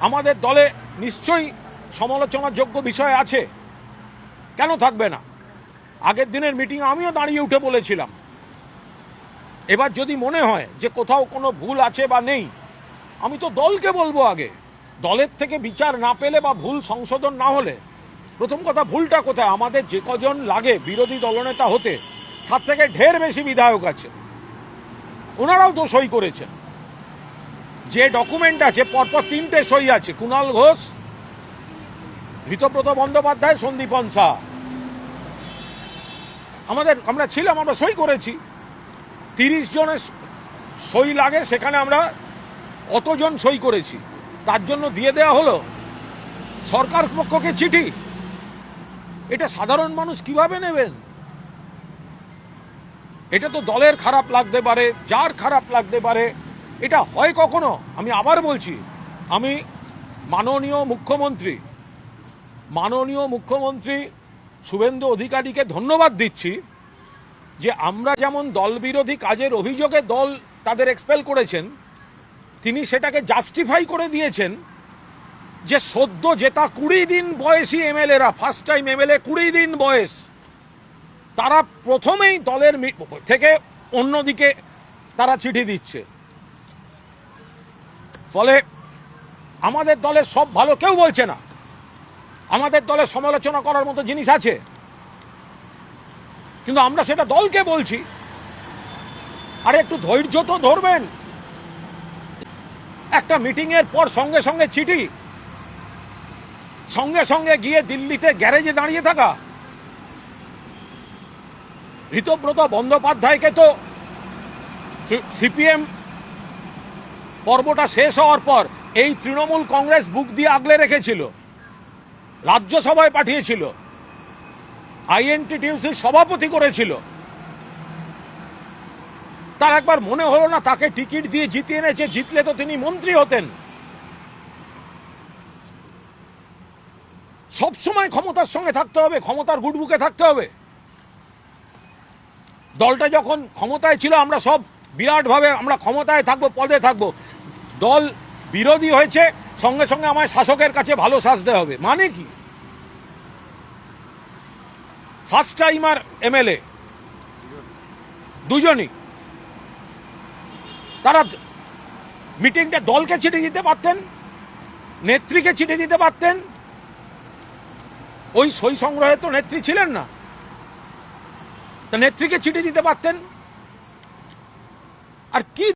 আমাদের দলে নিশ্চয়ই সমালোচনার যোগ্য বিষয় আছে, কেন থাকবে না? আগের দিনের মিটিং আমিও দাঁড়িয়ে উঠে বলেছিলাম। এবার যদি মনে হয় যে কোথাও কোনো ভুল আছে বা নেই, আমি তো দলকে বলবো আগে। দলের থেকে বিচার না পেলে বা ভুল সংশোধন না হলে, প্রথম কথা ভুলটা কোথায়? আমাদের যে কজন লাগে বিরোধী দলনেতা হতে, তার থেকে ঢের বেশি বিধায়ক আছে, ওনারাও তো সই করেছেন। যে ডকুমেন্ট আছে পরপর 3টে সই আছে, কুণাল ঘোষ, ঋতব্রত বন্দ্যোপাধ্যায়, সন্দীপন শাহ। আমরা ছিলাম, আমরা সই করেছি। 30 জনের সই লাগে, সেখানে আমরা অতজন সই করেছি। তার জন্য দিয়ে দেওয়া হলো সরকার পক্ষকে চিঠি। এটা সাধারণ মানুষ কিভাবে নেবেন? এটা তো দলের খারাপ লাগতে পারে, যার খারাপ লাগতে পারে, এটা হয় কখনো? আমি আবার বলছি, আমি মাননীয় মুখ্যমন্ত্রী শুভেন্দু অধিকারীকে ধন্যবাদ দিচ্ছি যে আমরা যেমন দল বিরোধী কাজের অভিযোগে দল তাদের এক্সপেল করেছেন, তিনি সেটাকে জাস্টিফাই করে দিয়েছেন যে সদ্য জেতা 20 দিন বয়সী এমএলএরা, ফার্স্ট টাইম এমএলএ 20 দিন বয়স, তারা প্রথমেই দলের থেকে অন্যদিকে তারা চিঠি দিচ্ছে। ফলে আমাদের দলের সব ভালো কেউ বলছে না, আমাদের দলের সমালোচনা করার মতো জিনিস আছে, কিন্তু আমরা সেটা দলকে বলছি। আর একটু ধৈর্য তো ধরবেন। একটা মিটিংয়ের পর সঙ্গে সঙ্গে চিঠি, সঙ্গে সঙ্গে গিয়ে দিল্লিতে গ্যারেজে দাঁড়িয়ে থাকা। ঋতব্রত বন্দ্যোপাধ্যায়কে তো সিপিএম পর্বটা শেষ হওয়ার পর এই তৃণমূল কংগ্রেস বুক দিয়ে আগলে রেখেছিল, রাজ্যসভায় পাঠিয়েছিল, আইএনটিটিউসির সভাপতি করেছিল। তার একবার মনে হলো না তাকে টিকিট দিয়ে জিতিয়ে এনেছে, জিতলে তো তিনি মন্ত্রী হতেন। সবসময় ক্ষমতার সঙ্গে থাকতে হবে, ক্ষমতার গুডবুকে থাকতে হবে। দলটা যখন ক্ষমতায় ছিল আমরা সব বিরাটভাবে আমরা ক্ষমতায় থাকবো, পদে থাকবো। দল বিরোধী হয়েছে, সঙ্গে সঙ্গে আমায় শাসকের কাছে ভালো সাজতে হবে, মানে কি? ফার্স্ট টাইমার এমএলএ দুজনই, তারা মিটিংটা দলকে চিঠি দিতে পারতেন, নেত্রীকে চিঠি দিতে পারতেন। ওই সই সংগ্রহে তো নেত্রী ছিলেন না, তা নেত্রীকে চিঠি দিতে পারতেন। আর কি